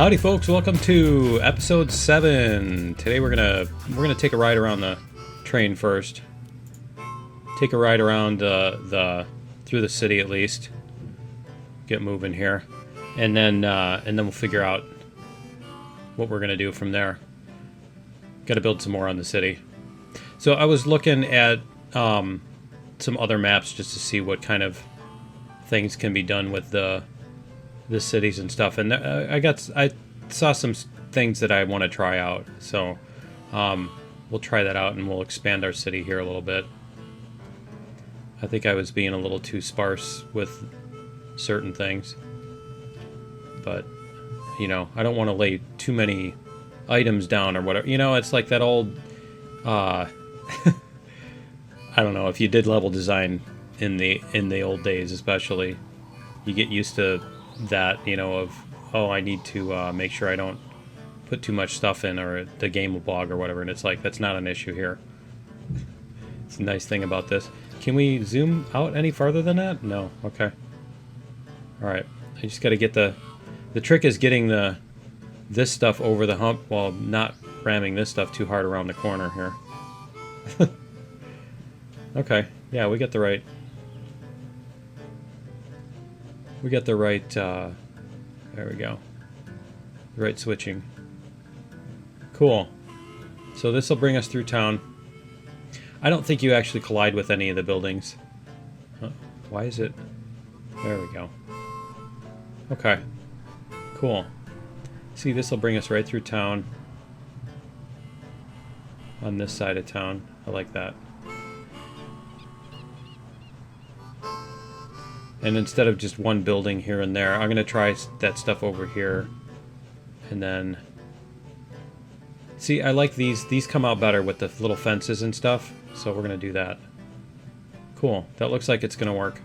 Howdy folks, welcome to episode 7. Today we're gonna take a ride around the train first. Take a ride around through the city at least. Get moving here. And then we'll figure out what we're gonna do from there. Gotta build some more on the city. So I was looking at some other maps just to see what kind of things can be done with the cities and stuff, and I saw some things that I want to try out, so we'll try that out and we'll expand our city here a little bit. I think I was being a little too sparse with certain things, but you know, I don't want to lay too many items down or whatever. You know, it's like that old I don't know, if you did level design in the old days especially, you get used to that, you know, of, oh, I need to make sure I don't put too much stuff in or the game will bog or whatever, and it's like, that's not an issue here. It's a nice thing about this. Can we zoom out any farther than that? No. Okay. Alright. I just gotta get the trick is getting this stuff over the hump while not ramming this stuff too hard around the corner here. Okay. Yeah, we got the right... there we go. The right switching. Cool. So this will bring us through town. I don't think you actually collide with any of the buildings. Why is it... There we go. Okay. Cool. See, this will bring us right through town. On this side of town. I like that. And instead of just one building here and there, I'm going to try that stuff over here. And then... See, I like these. These come out better with the little fences and stuff. So we're going to do that. Cool. That looks like it's going to work.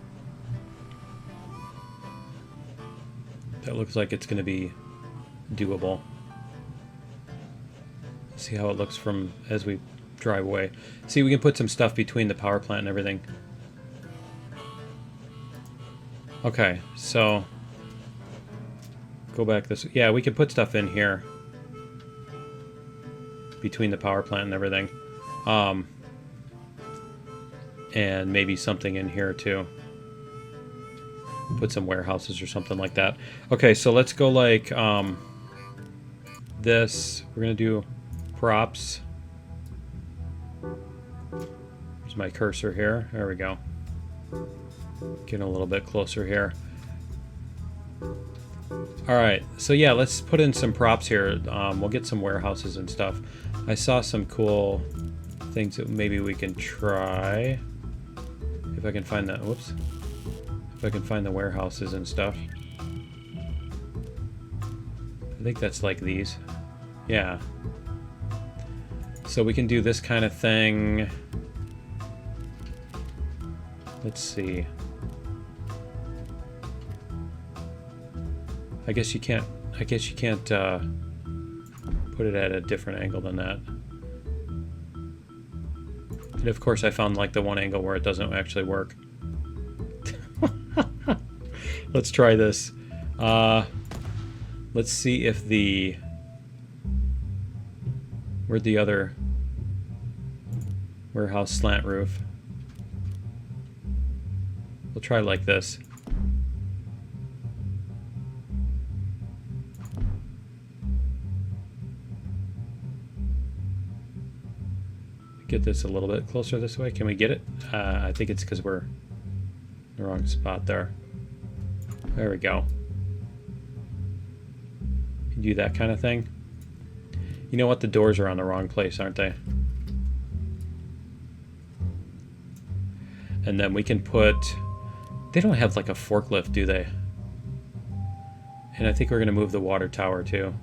That looks like it's going to be doable. See how it looks from as we drive away. See, we can put some stuff between the power plant and everything. Okay, so go back this. Yeah, we could put stuff in here between the power plant and everything, and maybe something in here too. Put some warehouses or something like that. Okay, so let's go like this. We're gonna do props. There's my cursor here. There we go. Getting a little bit closer here. Alright, so yeah, let's put in some props here. We'll get some warehouses and stuff. I saw some cool things that maybe we can try. If I can find that, whoops. If I can find the warehouses and stuff. I think that's like these. Yeah. So we can do this kind of thing. Let's see. I guess you can't put it at a different angle than that. And of course I found like the one angle where it doesn't actually work. Let's try this. Let's see if where'd the other warehouse slant roof? We'll try like this. Get this a little bit closer this way. Can we get it? I think it's because we're in the wrong spot there. There we go. You do that kind of thing. You know what? The doors are on the wrong place, aren't they? And then we can put... They don't have like a forklift, do they? And I think we're going to move the water tower too.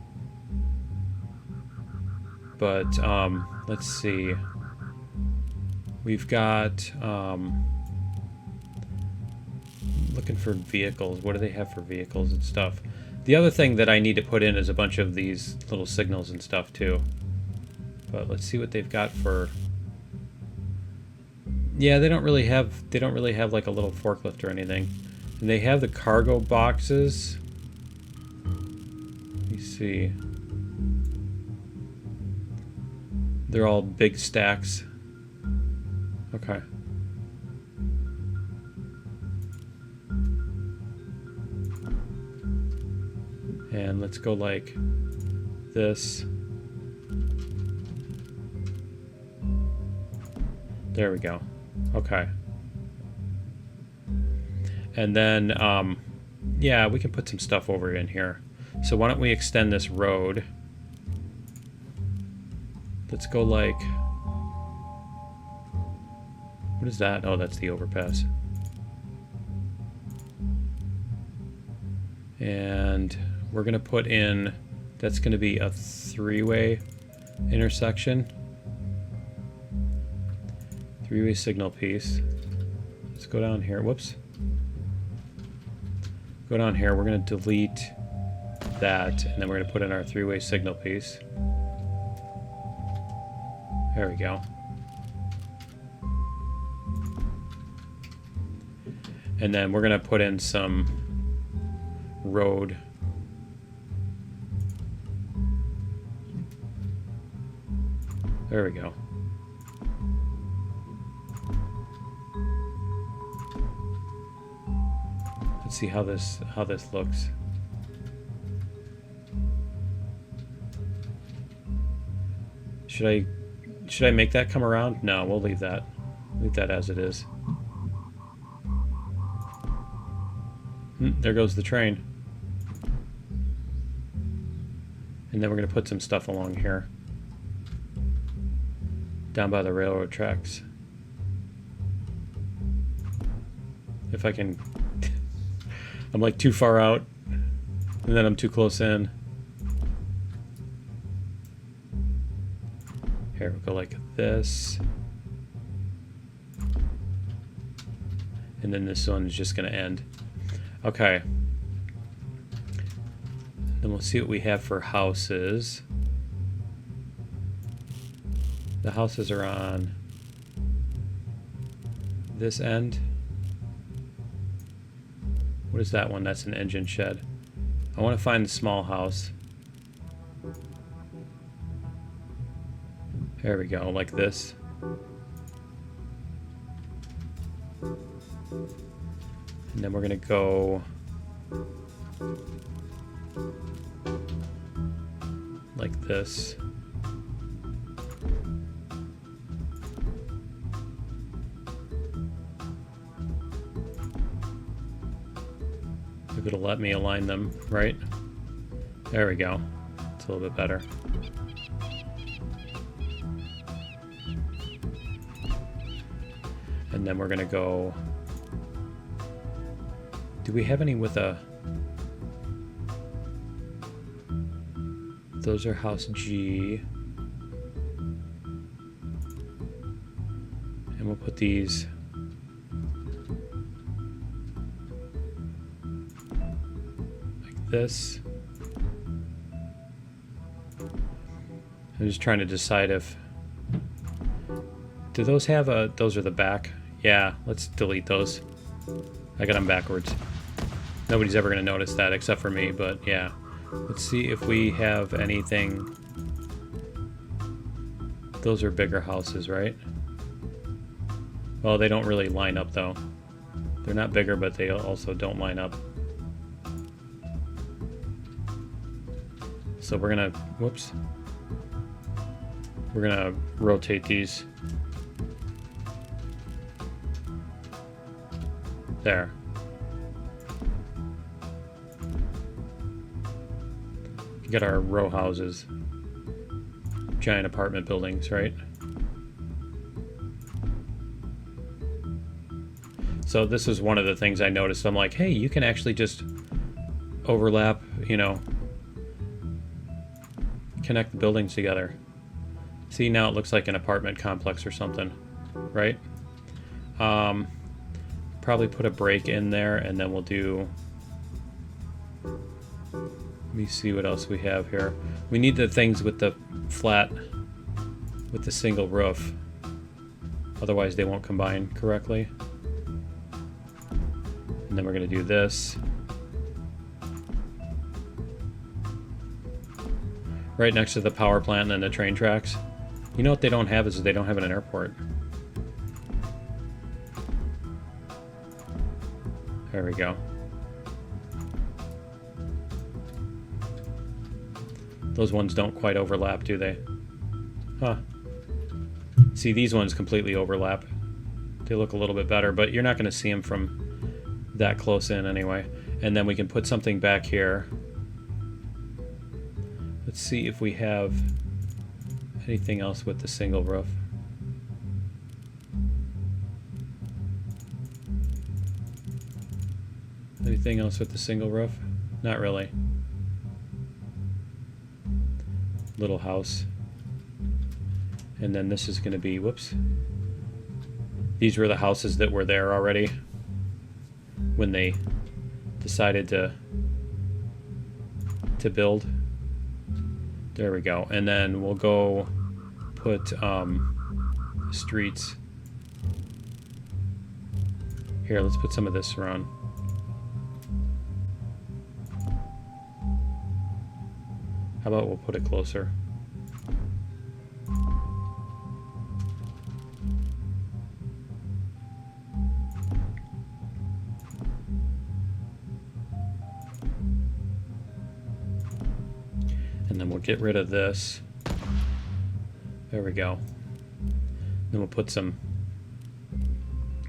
But let's see. We've got looking for vehicles. What do they have for vehicles and stuff? The other thing that I need to put in is a bunch of these little signals and stuff too. But let's see what they've got for... Yeah, they don't really have like a little forklift or anything. And they have the cargo boxes. Let me see. They're all big stacks. Okay. And let's go like this. There we go. Okay. And then, yeah, we can put some stuff over in here. So why don't we extend this road? Let's go like... What is that? Oh, that's the overpass. And we're going to put in... That's going to be a three-way intersection. Three-way signal piece. Let's go down here. Whoops. Go down here. We're going to delete that, and then we're going to put in our three-way signal piece. There we go. And then we're going to put in some road. There we go. Let's see how this looks. Should I make that come around? No, we'll leave that. Leave that as it is. There goes the train. And then we're going to put some stuff along here. Down by the railroad tracks. If I can... I'm like too far out. And then I'm too close in. Here, we'll go like this. And then this one is just going to end. Okay. Then we'll see what we have for houses. The houses are on this end. What is that one? That's an engine shed. I want to find the small house. There we go, like this. And then we're gonna go like this. If it'll let me align them, right? There we go. It's a little bit better. And then we're gonna go... Do we have any with a... Those are house G. And we'll put these... like this. I'm just trying to decide if... Do those have a... Those are the back. Yeah, let's delete those. I got them backwards. Nobody's ever going to notice that except for me, but yeah. Let's see if we have anything. Those are bigger houses, right? Well, they don't really line up, though. They're not bigger, but they also don't line up. So we're going to... Whoops. We're going to rotate these. There. You got our row houses. Giant apartment buildings, right? So this is one of the things I noticed. I'm like, hey, you can actually just overlap, you know, connect the buildings together. See, now it looks like an apartment complex or something, right? Probably put a break in there, and then we'll do... Let me see what else we have here. We need the things with the flat, with the single roof. Otherwise they won't combine correctly. And then we're going to do this. right next to the power plant and then the train tracks. You know what they don't have is they don't have an airport. There we go. Those ones don't quite overlap, do they? Huh. See, these ones completely overlap. They look a little bit better, but you're not going to see them from that close in anyway. And then we can put something back here. Let's see if we have anything else with the single roof. Anything else with the single roof? Not really. Little house. And then this is going to be, whoops. These were the houses that were there already when they decided to build. There we go. And then we'll go put streets. Here, let's put some of this around. How about we'll put it closer? And then we'll get rid of this. There we go. Then we'll put some...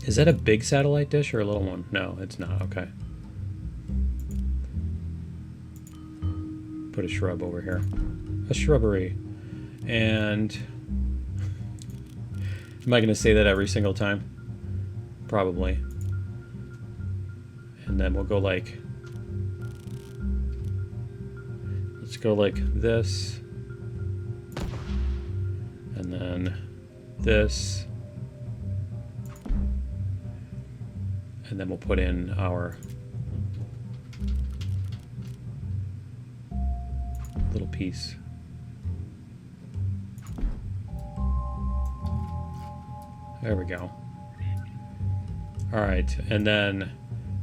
Is that a big satellite dish or a little one? No, it's not. Okay. Put a shrub over here. A shrubbery. And... Am I going to say that every single time? Probably. And then we'll go like... Let's go like this. And then this. And then we'll put in our little piece. There we go. All right, and then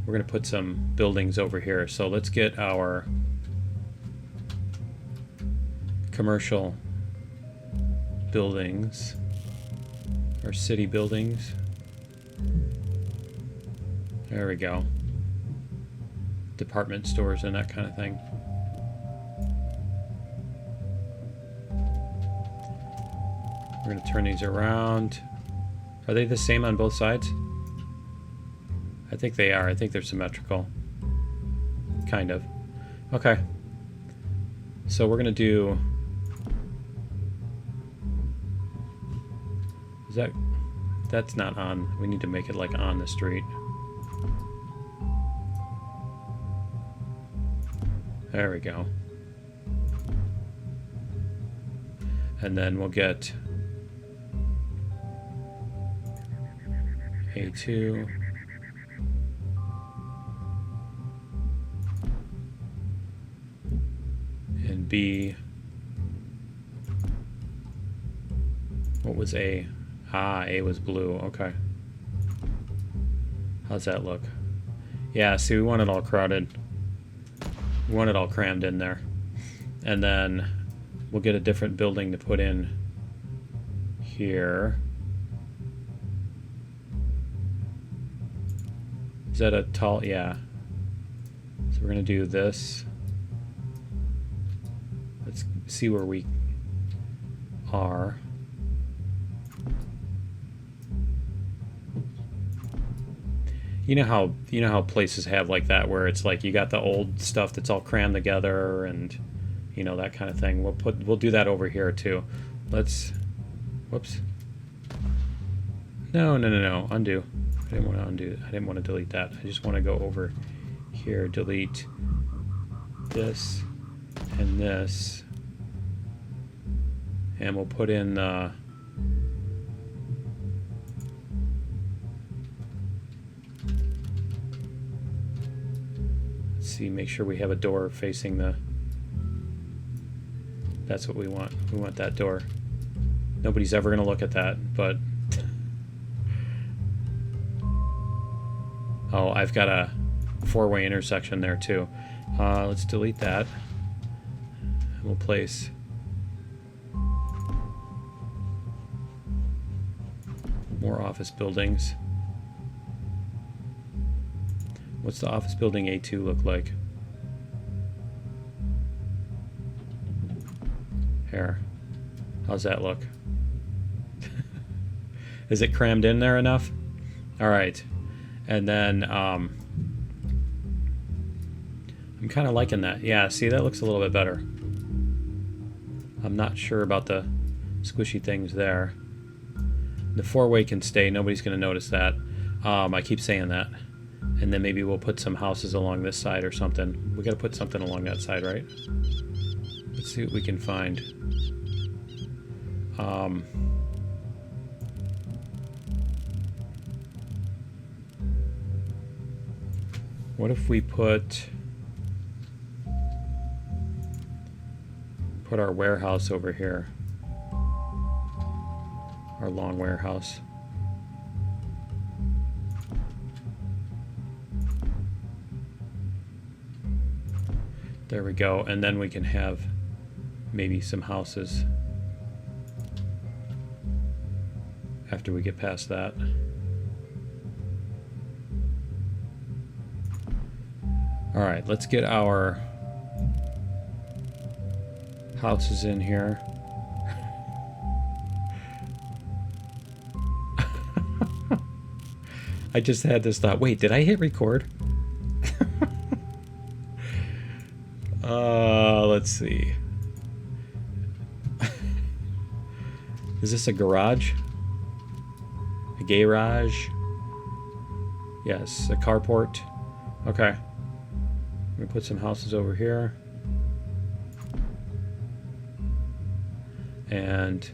we're going to put some buildings over here. So let's get our commercial buildings, or city buildings. There we go. Department stores and that kind of thing. We're going to turn these around. Are they the same on both sides? I think they are. I think they're symmetrical. Kind of. Okay. So we're going to do... Is that... That's not on. We need to make it like on the street. There we go. And then we'll get A2. And B. What was A? Ah, A was blue. Okay. How's that look? Yeah, see, we want it all crowded. We want it all crammed in there. And then we'll get a different building to put in here. Is that a tall? Yeah. So we're going to do this. Let's see where we are. You know how places have like that where it's like you got the old stuff that's all crammed together and you know that kind of thing. We'll do that over here too. Let's whoops. No, undo. I didn't want to undo. I didn't want to delete that. I just want to go over here, delete this and this. And we'll put in see, make sure we have a door facing the... That's what we want. We want that door. Nobody's ever going to look at that, but... Oh, I've got a four-way intersection there, too. Let's delete that. And we'll place More office buildings. What's the office building A2 look like? Here. How's that look? Is it crammed in there enough? Alright. And then, I'm kind of liking that. Yeah, see, that looks a little bit better. I'm not sure about the squishy things there. The four-way can stay. Nobody's going to notice that. I keep saying that. And then maybe we'll put some houses along this side or something. We got to put something along that side, right? Let's see what we can find. What if we put our warehouse over here? Our long warehouse. There we go. And then we can have maybe some houses after we get past that. All right, let's get our houses in here. I just had this thought. Wait, did I hit record? Let's see. Is this a garage? A garage? Yes, a carport. Okay. I'm gonna put some houses over here. And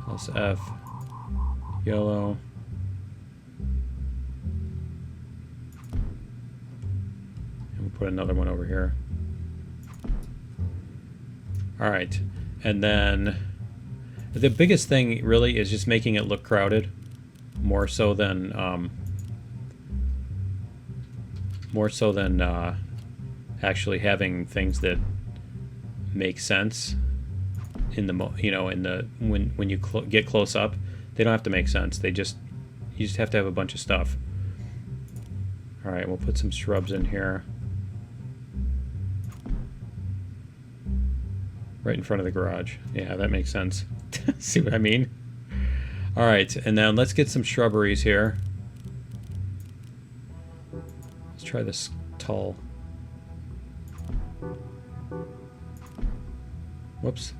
house F, yellow. And we'll put another one over here. All right. And then the biggest thing really is just making it look crowded, more so than actually having things that make sense in the when you get close up. They don't have to make sense. You just have to have a bunch of stuff. All right, we'll put some shrubs in here, right in front of the garage. Yeah, that makes sense. See what I mean? All right, and then let's get some shrubberies here. Let's try this tall. Whoops.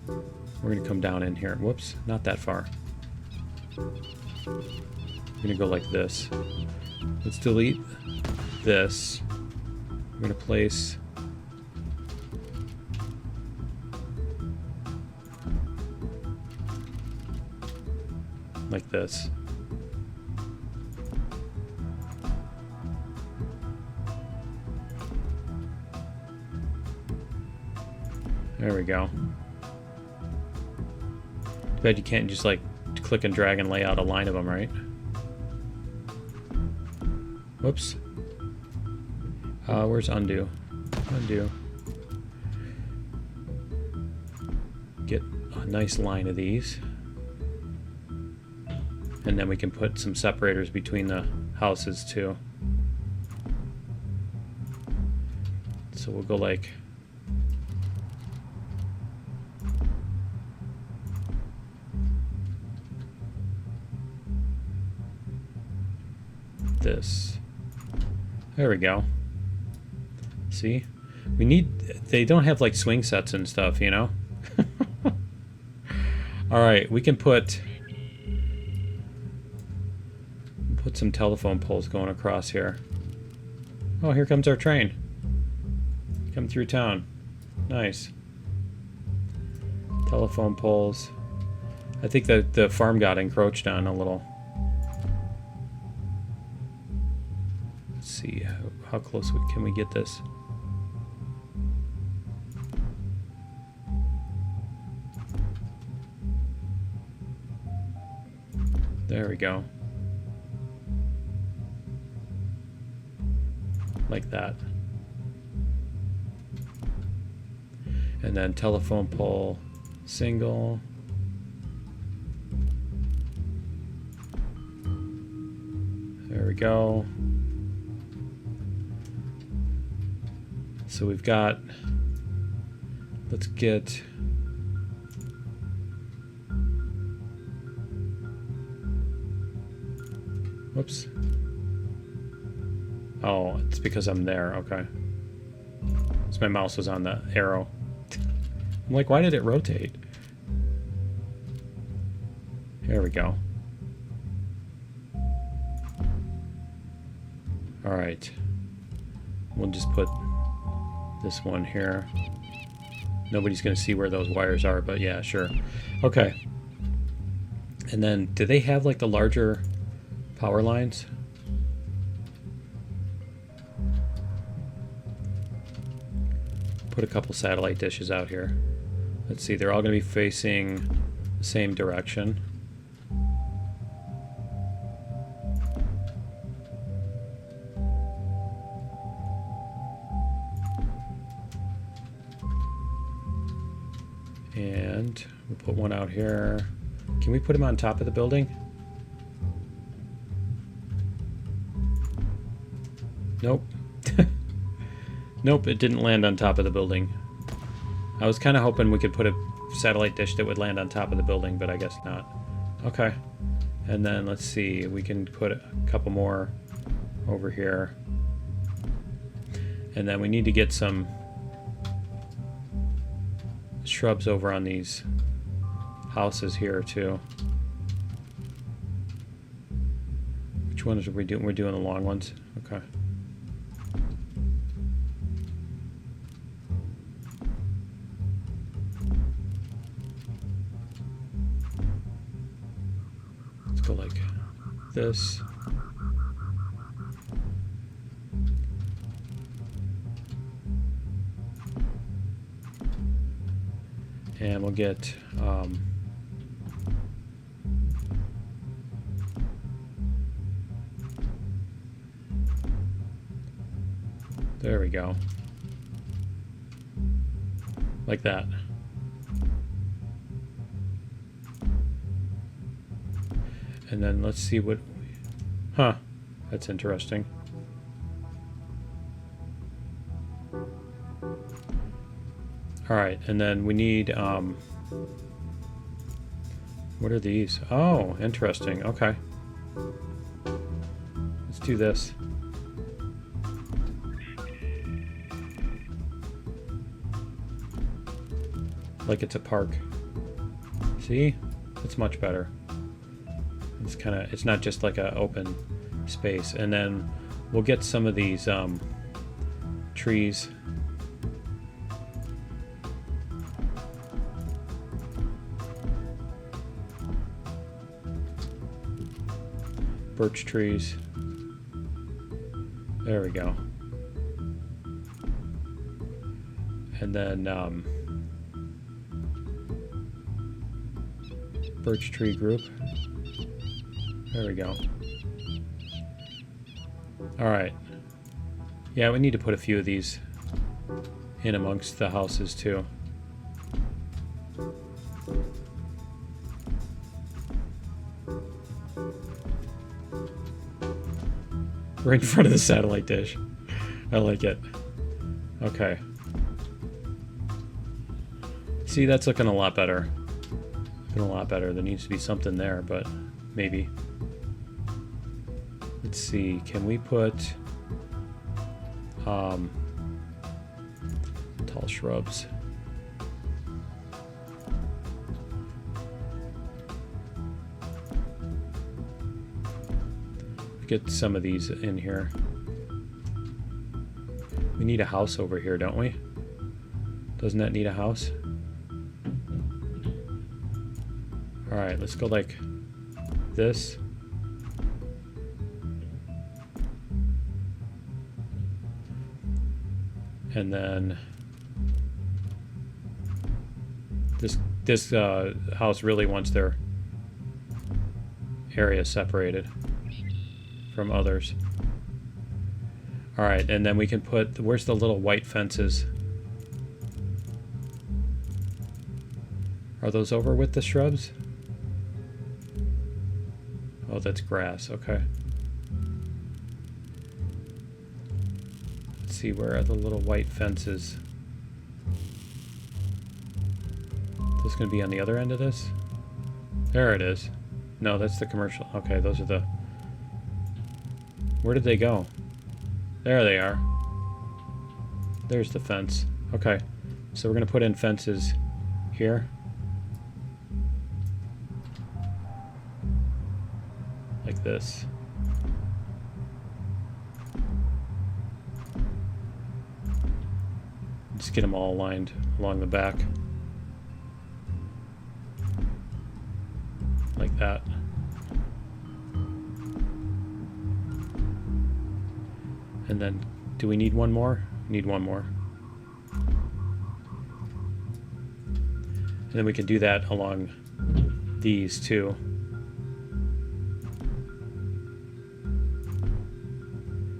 We're going to come down in here. Whoops, not that far. We're going to go like this. Let's delete this. We're going to place like this. There we go. Too bad you can't just like click and drag and lay out a line of them, right? Whoops. Where's undo? Undo. Get a nice line of these. And then we can put some separators between the houses too. So we'll go like this. There we go. See? We need... They don't have like swing sets and stuff, you know? Alright, we can put some telephone poles going across here. Oh, here comes our train. Come through town. Nice. Telephone poles. I think that the farm got encroached on a little. Let's see how close can we get this. There we go. Like that. And then telephone pole, single. There we go. So we've got, let's get, whoops. Oh, it's because I'm there, okay. So my mouse was on the arrow. I'm like, why did it rotate? There we go. Alright. We'll just put this one here. Nobody's going to see where those wires are, but yeah, sure. Okay. And then, do they have like the larger power lines? Put a couple satellite dishes out here. Let's see, they're all going to be facing the same direction. And we'll put one out here. Can we put him on top of the building? Nope. Nope, it didn't land on top of the building. I was kind of hoping we could put a satellite dish that would land on top of the building, but I guess not. Okay. And then let's see, we can put a couple more over here. And then we need to get some shrubs over on these houses here too. Which ones are we doing? We're doing the long ones. Okay. Let's go like this. And we'll get there we go. Like that. And then let's see what... Huh. That's interesting. Alright, and then we need, what are these? Oh, interesting. Okay. Let's do this. Like it's a park. See? It's much better. It's kind of, it's not just like an open space. And then we'll get some of these, trees. Birch trees. There we go. And then birch tree group. There we go. Alright. Yeah, we need to put a few of these in amongst the houses too. Right in front of the satellite dish. I like it. Okay. See, that's looking a lot better. Looking a lot better. There needs to be something there, but maybe. Let's see. Can we put tall shrubs? Get some of these in here. We need a house over here, don't we? Doesn't that need a house? Alright, let's go like this. And then this house really wants their area separated from others. Alright, and then we can put, where's the little white fences? Are those over with the shrubs? Oh, that's grass. Okay. Let's see, where are the little white fences? Is this going to be on the other end of this? There it is. No, that's the commercial. Okay, those are the... Where did they go? There they are. There's the fence. Okay, so we're going to put in fences here. Like this. Just get them all aligned along the back. Like that. And then, do we need one more? Need one more. And then we can do that along these too.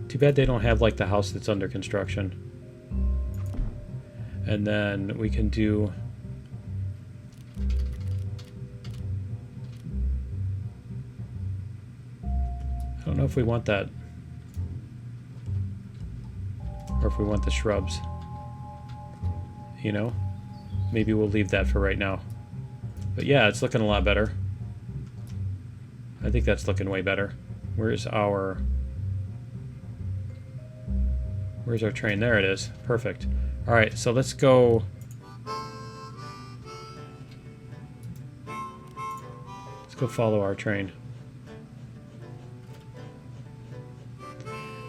Too bad they don't have like the house that's under construction. And then we can do... I don't know if we want that. Or if we want the shrubs. You know? Maybe we'll leave that for right now. But yeah, it's looking a lot better. I think that's looking way better. Where's our train? There it is. Perfect. Alright, so let's go... Let's go follow our train.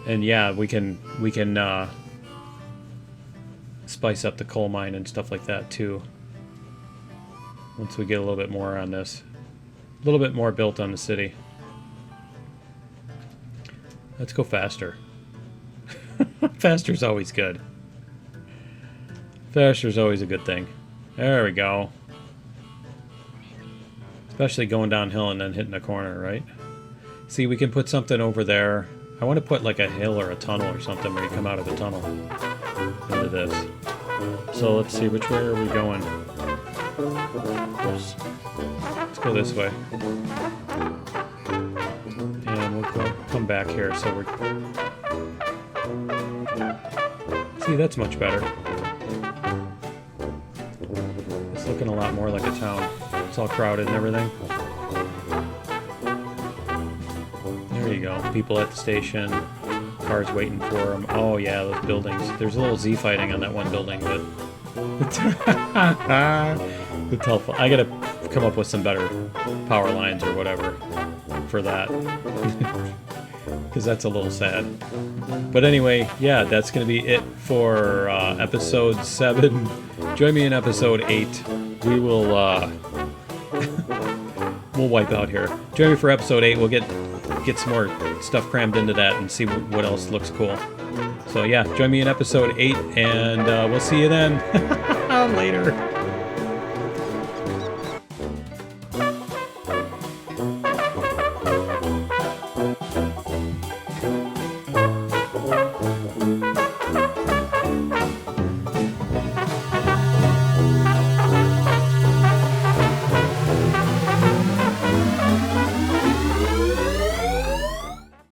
And yeah, we can spice up the coal mine and stuff like that too. Once we get a little bit more on this. A little bit more built on the city. Let's go faster. Faster's always good. Faster's always a good thing. There we go. Especially going downhill and then hitting a corner, right? See, we can put something over there. I want to put like a hill or a tunnel or something where you come out of the tunnel into this. So let's see, which way are we going? Oops. Let's go this way. And we'll come back here. So we're... See, that's much better. It's looking a lot more like a town. It's all crowded and everything. There you go. People at the station. Cars waiting for them. Oh yeah, those buildings. There's a little Z fighting on that one building, but... It's helpful. I gotta come up with some better power lines or whatever for that. Because that's a little sad. But anyway, yeah, that's going to be it for episode 7. Join me in episode 8. We will we'll wipe out here. Join me for episode 8. We'll get some more stuff crammed into that and see what else looks cool. So yeah, join me in episode 8, and we'll see you then. Later.